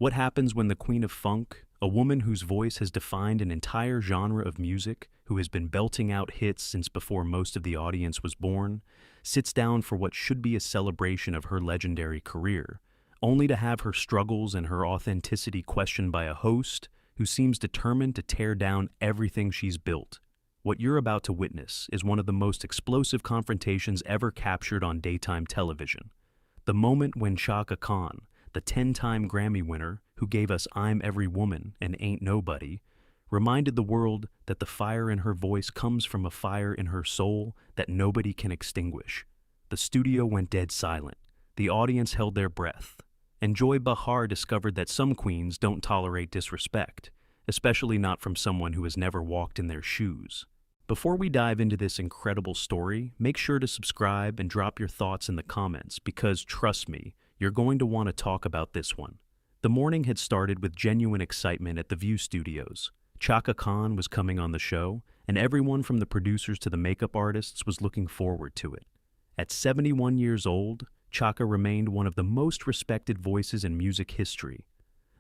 What happens when the Queen of Funk, a woman whose voice has defined an entire genre of music, who has been belting out hits since before most of the audience was born, sits down for what should be a celebration of her legendary career, only to have her struggles and her authenticity questioned by a host who seems determined to tear down everything she's built? What you're about to witness is one of the most explosive confrontations ever captured on daytime television. The moment when Chaka Khan, the 10-time Grammy winner who gave us I'm Every Woman and Ain't Nobody, reminded the world that the fire in her voice comes from a fire in her soul that nobody can extinguish. The studio went dead silent. The audience held their breath. And Behar discovered that some queens don't tolerate disrespect, especially not from someone who has never walked in their shoes. Before we dive into this incredible story, make sure to subscribe and drop your thoughts in the comments because, trust me, you're going to want to talk about this one. The morning had started with genuine excitement at the View Studios. Chaka Khan was coming on the show, and everyone from the producers to the makeup artists was looking forward to it. At 71 years old, Chaka remained one of the most respected voices in music history.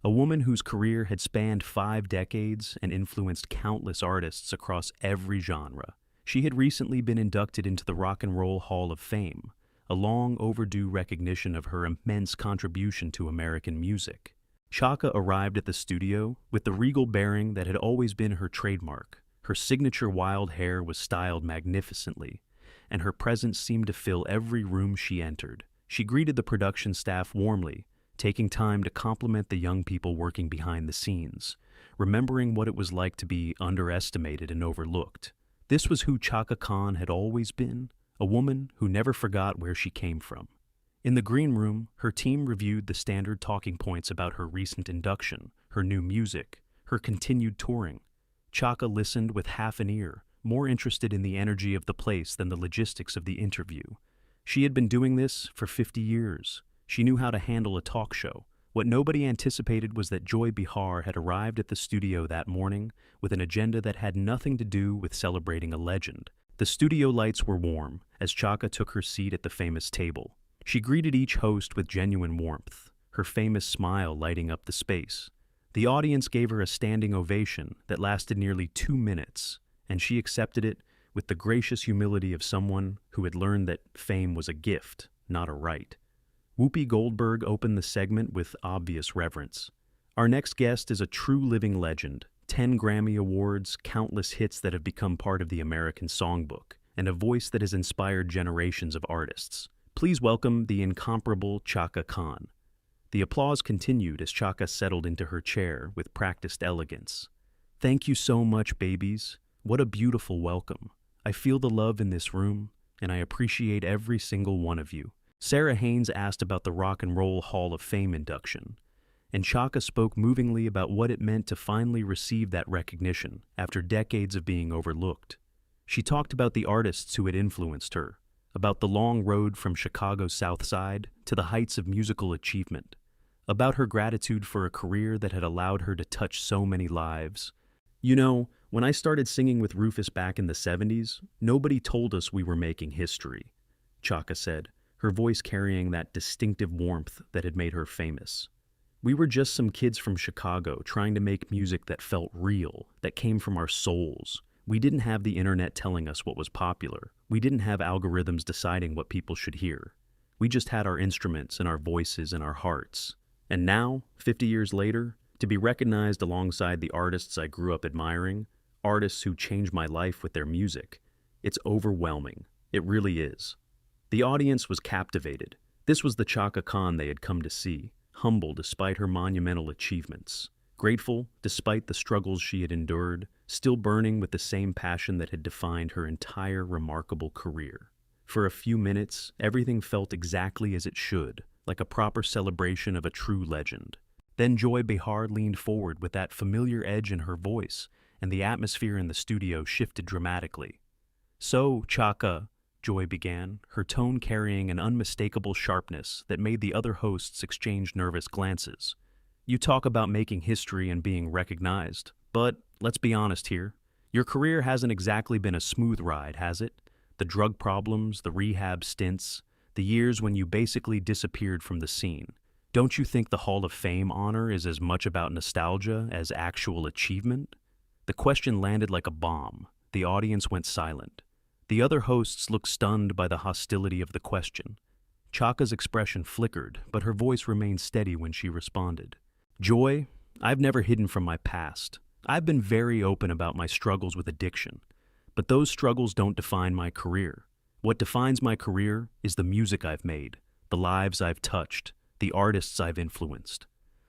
A woman whose career had spanned 5 decades and influenced countless artists across every genre. She had recently been inducted into the Rock and Roll Hall of Fame, a long overdue recognition of her immense contribution to American music. Chaka arrived at the studio with the regal bearing that had always been her trademark. Her signature wild hair was styled magnificently, and her presence seemed to fill every room she entered. She greeted the production staff warmly, taking time to compliment the young people working behind the scenes, remembering what it was like to be underestimated and overlooked. This was who Chaka Khan had always been, a woman who never forgot where she came from. In the green room, her team reviewed the standard talking points about her recent induction, her new music, her continued touring. Chaka listened with half an ear, more interested in the energy of the place than the logistics of the interview. She had been doing this for 50 years. She knew how to handle a talk show. What nobody anticipated was that Behar had arrived at the studio that morning with an agenda that had nothing to do with celebrating a legend. The studio lights were warm as Chaka took her seat at the famous table. She greeted each host with genuine warmth, her famous smile lighting up the space. The audience gave her a standing ovation that lasted nearly 2 minutes, and she accepted it with the gracious humility of someone who had learned that fame was a gift, not a right. Whoopi Goldberg opened the segment with obvious reverence. Our next guest is a true living legend, 10 Grammy Awards, countless hits that have become part of the American songbook, and a voice that has inspired generations of artists. Please welcome the incomparable Chaka Khan. The applause continued as Chaka settled into her chair with practiced elegance. Thank you so much, babies. What a beautiful welcome. I feel the love in this room, and I appreciate every single one of you. Sarah Haynes asked about the Rock and Roll Hall of Fame induction, and Chaka spoke movingly about what it meant to finally receive that recognition after decades of being overlooked. She talked about the artists who had influenced her, about the long road from Chicago's South Side to the heights of musical achievement, about her gratitude for a career that had allowed her to touch so many lives. You know, when I started singing with Rufus back in the 70s, nobody told us we were making history, Chaka said, her voice carrying that distinctive warmth that had made her famous. We were just some kids from Chicago trying to make music that felt real, that came from our souls. We didn't have the internet telling us what was popular. We didn't have algorithms deciding what people should hear. We just had our instruments and our voices and our hearts. And now, 50 years later, to be recognized alongside the artists I grew up admiring, artists who changed my life with their music, it's overwhelming. It really is. The audience was captivated. This was the Chaka Khan they had come to see, humble despite her monumental achievements, grateful despite the struggles she had endured, still burning with the same passion that had defined her entire remarkable career. For a few minutes, everything felt exactly as it should, like a proper celebration of a true legend. Then Behar leaned forward with that familiar edge in her voice, and the atmosphere in the studio shifted dramatically. So, Chaka, Joy began, her tone carrying an unmistakable sharpness that made the other hosts exchange nervous glances. You talk about making history and being recognized, but let's be honest here. Your career hasn't exactly been a smooth ride, has it? The drug problems, the rehab stints, the years when you basically disappeared from the scene. Don't you think the Hall of Fame honor is as much about nostalgia as actual achievement? The question landed like a bomb. The audience went silent. The other hosts looked stunned by the hostility of the question. Chaka's expression flickered, but her voice remained steady when she responded. Joy, I've never hidden from my past. I've been very open about my struggles with addiction. But those struggles don't define my career. What defines my career is the music I've made, the lives I've touched, the artists I've influenced.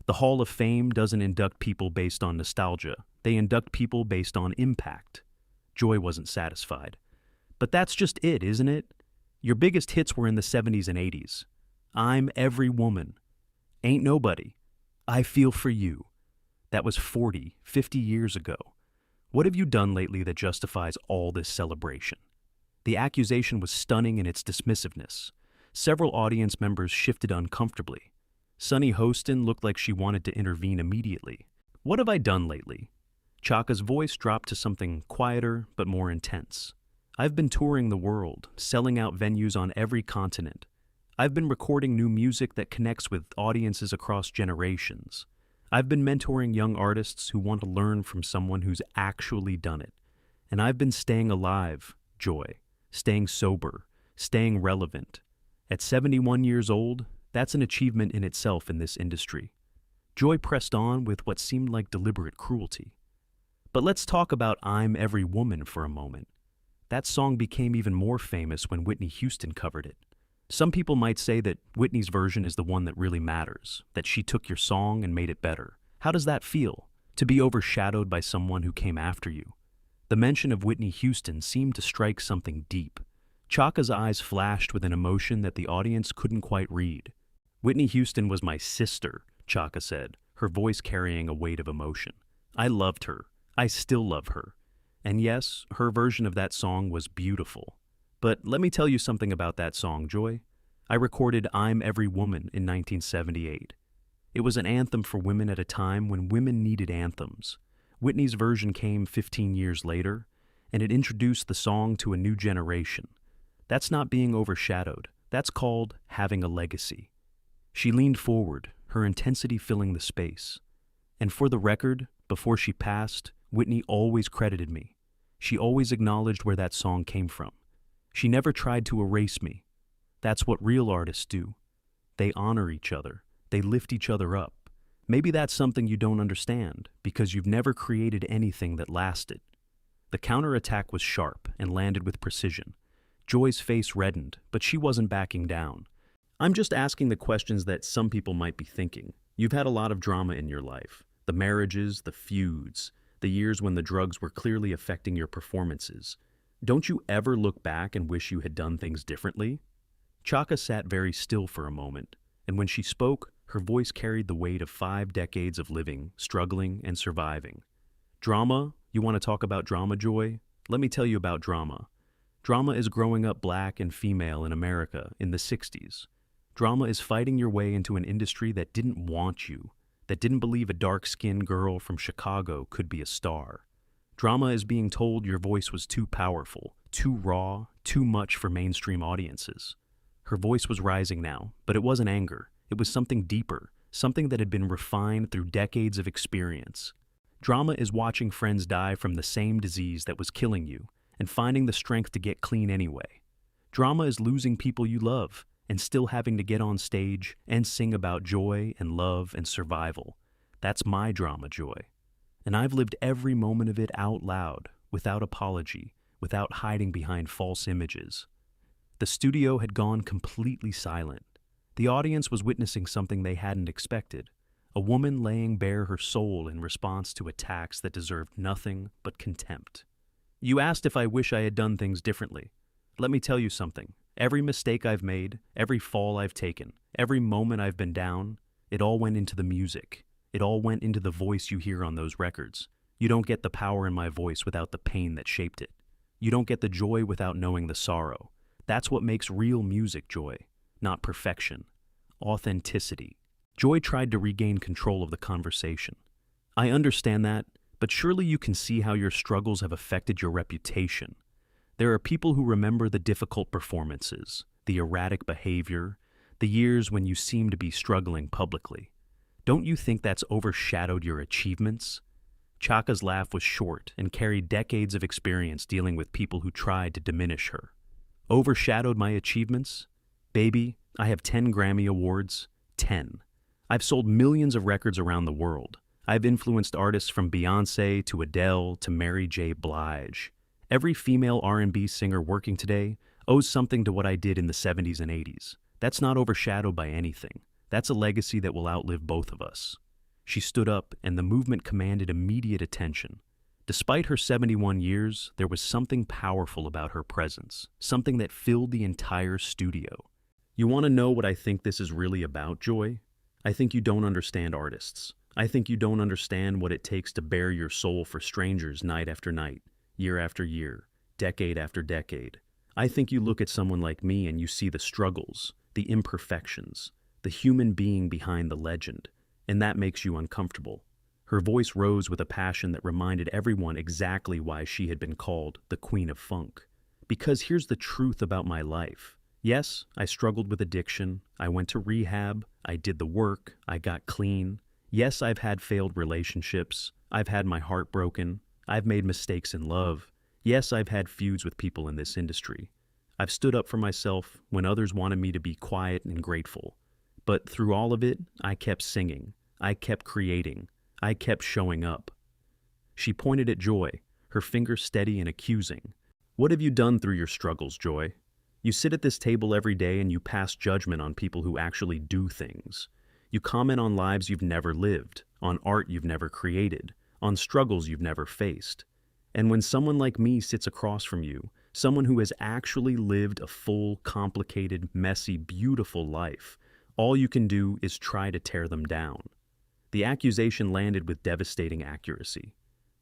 The Hall of Fame doesn't induct people based on nostalgia. They induct people based on impact. Joy wasn't satisfied. But that's just it, isn't it? Your biggest hits were in the 70s and 80s. I'm Every Woman. Ain't Nobody. I Feel For You. That was 40, 50 years ago. What have you done lately that justifies all this celebration? The accusation was stunning in its dismissiveness. Several audience members shifted uncomfortably. Sunny Hostin looked like she wanted to intervene immediately. What have I done lately? Chaka's voice dropped to something quieter but more intense. I've been touring the world, selling out venues on every continent. I've been recording new music that connects with audiences across generations. I've been mentoring young artists who want to learn from someone who's actually done it. And I've been staying alive, Joy, staying sober, staying relevant. At 71 years old, that's an achievement in itself in this industry. Joy pressed on with what seemed like deliberate cruelty. But let's talk about I'm Every Woman for a moment. That song became even more famous when Whitney Houston covered it. Some people might say that Whitney's version is the one that really matters, that she took your song and made it better. How does that feel, to be overshadowed by someone who came after you? The mention of Whitney Houston seemed to strike something deep. Chaka's eyes flashed with an emotion that the audience couldn't quite read. Whitney Houston was my sister, Chaka said, her voice carrying a weight of emotion. I loved her. I still love her. And yes, her version of that song was beautiful. But let me tell you something about that song, Joy. I recorded I'm Every Woman in 1978. It was an anthem for women at a time when women needed anthems. Whitney's version came 15 years later, and it introduced the song to a new generation. That's not being overshadowed. That's called having a legacy. She leaned forward, her intensity filling the space. And for the record, before she passed, Whitney always credited me. She always acknowledged where that song came from. She never tried to erase me. That's what real artists do. They honor each other. They lift each other up. Maybe that's something you don't understand, because you've never created anything that lasted. The counterattack was sharp and landed with precision. Joy's face reddened, but she wasn't backing down. I'm just asking the questions that some people might be thinking. You've had a lot of drama in your life. The marriages, the feuds, the years when the drugs were clearly affecting your performances. Don't you ever look back and wish you had done things differently? Chaka sat very still for a moment, and when she spoke, her voice carried the weight of 5 decades of living, struggling, and surviving. Drama? You want to talk about drama, Joy? Let me tell you about drama. Drama is growing up black and female in America in the 60s. Drama is fighting your way into an industry that didn't want you, that didn't believe a dark-skinned girl from Chicago could be a star. Drama is being told your voice was too powerful, too raw, too much for mainstream audiences. Her voice was rising now, but it wasn't anger. It was something deeper, something that had been refined through decades of experience. Drama is watching friends die from the same disease that was killing you, and finding the strength to get clean anyway. Drama is losing people you love, and still having to get on stage and sing about joy and love and survival. That's my drama, Joy. And I've lived every moment of it out loud, without apology, without hiding behind false images. The studio had gone completely silent. The audience was witnessing something they hadn't expected, a woman laying bare her soul in response to attacks that deserved nothing but contempt. You asked if I wish I had done things differently. Let me tell you something. Every mistake I've made, every fall I've taken, every moment I've been down, it all went into the music. It all went into the voice you hear on those records. You don't get the power in my voice without the pain that shaped it. You don't get the joy without knowing the sorrow. That's what makes real music, Joy. Not perfection. Authenticity. Joy tried to regain control of the conversation. I understand that, but surely you can see how your struggles have affected your reputation. There are people who remember the difficult performances, the erratic behavior, the years when you seem to be struggling publicly. Don't you think that's overshadowed your achievements? Chaka's laugh was short and carried decades of experience dealing with people who tried to diminish her. Overshadowed my achievements? Baby, I have 10 Grammy Awards. 10. I've sold millions of records around the world. I've influenced artists from Beyoncé to Adele to Mary J. Blige. Every female R&B singer working today owes something to what I did in the 70s and 80s. That's not overshadowed by anything. That's a legacy that will outlive both of us. She stood up, and the movement commanded immediate attention. Despite her 71 years, there was something powerful about her presence, something that filled the entire studio. You want to know what I think this is really about, Joy? I think you don't understand artists. I think you don't understand what it takes to bare your soul for strangers night after night, year after year, decade after decade. I think you look at someone like me and you see the struggles, the imperfections, the human being behind the legend, and that makes you uncomfortable. Her voice rose with a passion that reminded everyone exactly why she had been called the Queen of Funk. Because here's the truth about my life. Yes, I struggled with addiction. I went to rehab. I did the work. I got clean. Yes, I've had failed relationships. I've had my heart broken. I've made mistakes in love. Yes, I've had feuds with people in this industry. I've stood up for myself when others wanted me to be quiet and grateful. But through all of it, I kept singing. I kept creating. I kept showing up. She pointed at Joy, her finger steady and accusing. What have you done through your struggles, Joy? You sit at this table every day and you pass judgment on people who actually do things. You comment on lives you've never lived, on art you've never created, on struggles you've never faced. And when someone like me sits across from you, someone who has actually lived a full, complicated, messy, beautiful life, all you can do is try to tear them down. The accusation landed with devastating accuracy.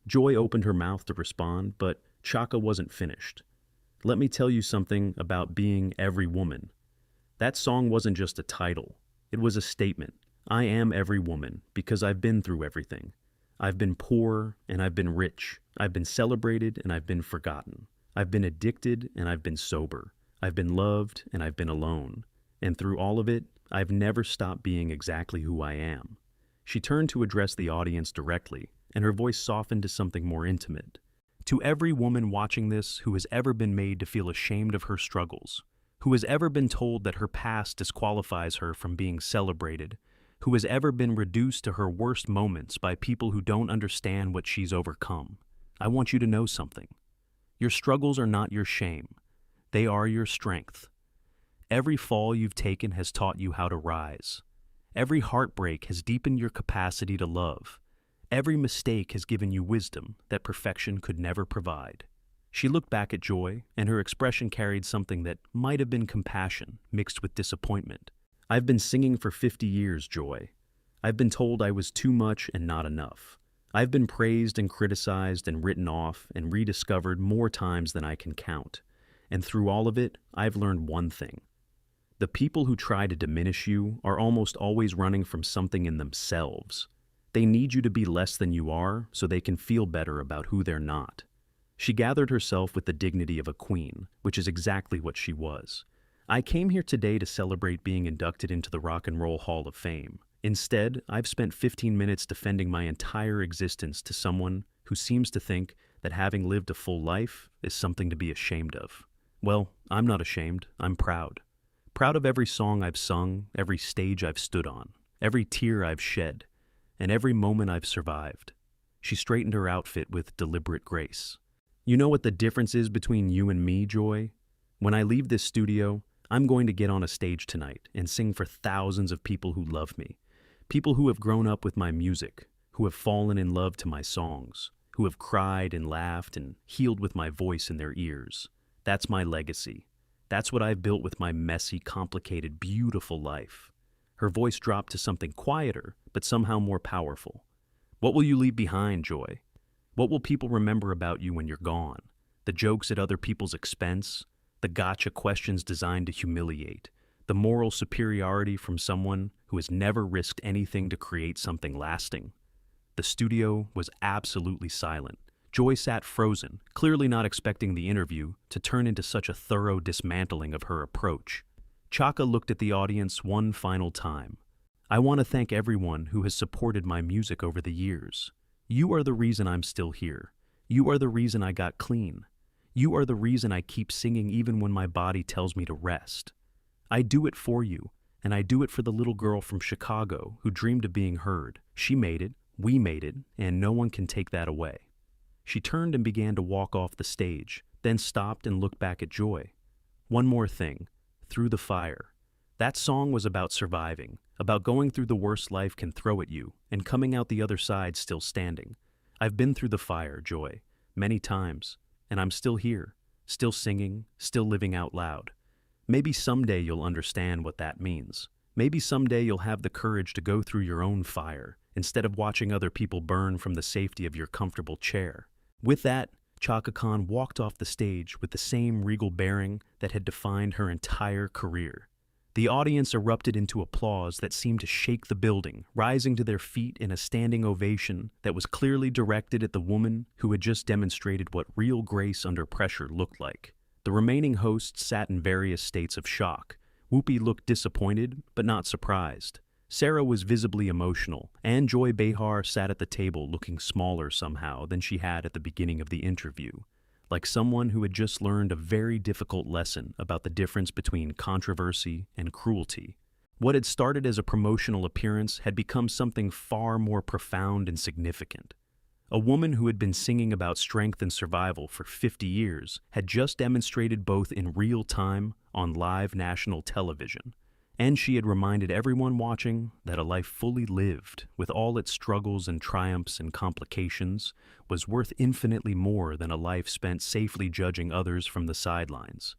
Joy opened her mouth to respond, but Chaka wasn't finished. Let me tell you something about being every woman. That song wasn't just a title. It was a statement. I am every woman because I've been through everything. I've been poor and I've been rich. I've been celebrated and I've been forgotten. I've been addicted and I've been sober. I've been loved and I've been alone. And through all of it, I've never stopped being exactly who I am. She turned to address the audience directly, and her voice softened to something more intimate. To every woman watching this who has ever been made to feel ashamed of her struggles, who has ever been told that her past disqualifies her from being celebrated, who has ever been reduced to her worst moments by people who don't understand what she's overcome, I want you to know something. Your struggles are not your shame. They are your strength. Every fall you've taken has taught you how to rise. Every heartbreak has deepened your capacity to love. Every mistake has given you wisdom that perfection could never provide. She looked back at Joy, and her expression carried something that might have been compassion mixed with disappointment. I've been singing for 50 years, Joy. I've been told I was too much and not enough. I've been praised and criticized and written off and rediscovered more times than I can count. And through all of it, I've learned one thing. The people who try to diminish you are almost always running from something in themselves. They need you to be less than you are so they can feel better about who they're not. She gathered herself with the dignity of a queen, which is exactly what she was. I came here today to celebrate being inducted into the Rock and Roll Hall of Fame. Instead, I've spent 15 minutes defending my entire existence to someone who seems to think that having lived a full life is something to be ashamed of. Well, I'm not ashamed. I'm proud. Proud of every song I've sung, every stage I've stood on, every tear I've shed, and every moment I've survived. She straightened her outfit with deliberate grace. You know what the difference is between you and me, Joy? When I leave this studio, I'm going to get on a stage tonight and sing for thousands of people who love me. People who have grown up with my music, who have fallen in love to my songs, who have cried and laughed and healed with my voice in their ears. That's my legacy. That's what I've built with my messy, complicated, beautiful life. Her voice dropped to something quieter, but somehow more powerful. What will you leave behind, Joy? What will people remember about you when you're gone? The jokes at other people's expense? The gotcha questions designed to humiliate? The moral superiority from someone who has never risked anything to create something lasting? The studio was absolutely silent. Joy sat frozen, clearly not expecting the interview to turn into such a thorough dismantling of her approach. Chaka looked at the audience one final time. "I want to thank everyone who has supported my music over the years. You are the reason I'm still here. You are the reason I got clean. You are the reason I keep singing even when my body tells me to rest. I do it for you, and I do it for the little girl from Chicago who dreamed of being heard. She made it, we made it, and no one can take that away." She turned and began to walk off the stage, then stopped and looked back at Joy. "One more thing. Through the Fire. That song was about surviving, about going through the worst life can throw at you, and coming out the other side still standing. I've been through the fire, Joy, many times, and I'm still here, still singing, still living out loud. Maybe someday you'll understand what that means. Maybe someday you'll have the courage to go through your own fire, instead of watching other people burn from the safety of your comfortable chair." With that, Chaka Khan walked off the stage with the same regal bearing that had defined her entire career. The audience erupted into applause that seemed to shake the building, rising to their feet in a standing ovation that was clearly directed at the woman who had just demonstrated what real grace under pressure looked like. The remaining hosts sat in various states of shock. Whoopi looked disappointed, but not surprised. Sarah was visibly emotional, and Joy Behar sat at the table looking smaller somehow than she had at the beginning of the interview, like someone who had just learned a very difficult lesson about the difference between controversy and cruelty. What had started as a promotional appearance had become something far more profound and significant. A woman who had been singing about strength and survival for 50 years had just demonstrated both in real time on live national television, and she had reminded everyone watching that a life fully lived, with all its struggles and triumphs and complications, was worth infinitely more than a life spent safely judging others from the sidelines.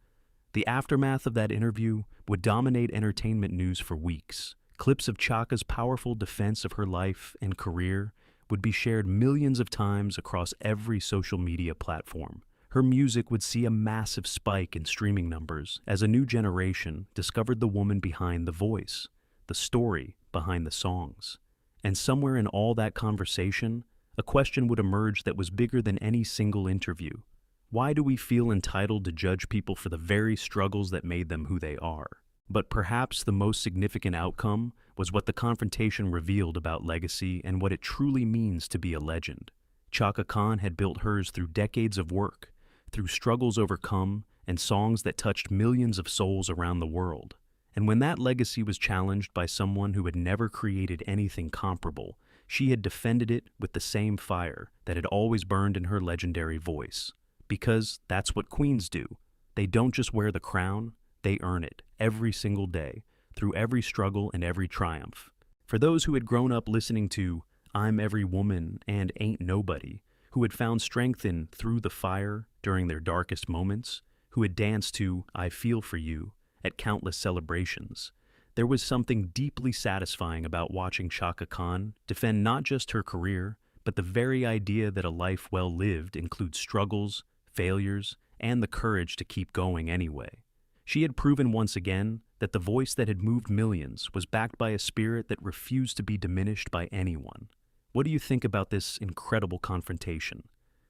The aftermath of that interview would dominate entertainment news for weeks. Clips of Chaka's powerful defense of her life and career would be shared millions of times across every social media platform. Her music would see a massive spike in streaming numbers as a new generation discovered the woman behind the voice, the story behind the songs. And somewhere in all that conversation, a question would emerge that was bigger than any single interview. Why do we feel entitled to judge people for the very struggles that made them who they are? But perhaps the most significant outcome was what the confrontation revealed about legacy and what it truly means to be a legend. Chaka Khan had built hers through decades of work, through struggles overcome, and songs that touched millions of souls around the world. And when that legacy was challenged by someone who had never created anything comparable, she had defended it with the same fire that had always burned in her legendary voice. Because that's what queens do. They don't just wear the crown, they earn it every single day, through every struggle and every triumph. For those who had grown up listening to "I'm Every Woman" and "Ain't Nobody," who had found strength in "Through the Fire" during their darkest moments, who had danced to "I Feel For You" at countless celebrations, there was something deeply satisfying about watching Chaka Khan defend not just her career, but the very idea that a life well lived includes struggles, failures, and the courage to keep going anyway. She had proven once again that the voice that had moved millions was backed by a spirit that refused to be diminished by anyone. What do you think about this incredible confrontation?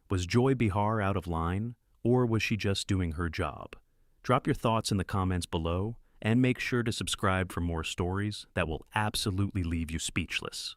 Was Joy Behar out of line, or was she just doing her job? Drop your thoughts in the comments below, and make sure to subscribe for more stories that will absolutely leave you speechless.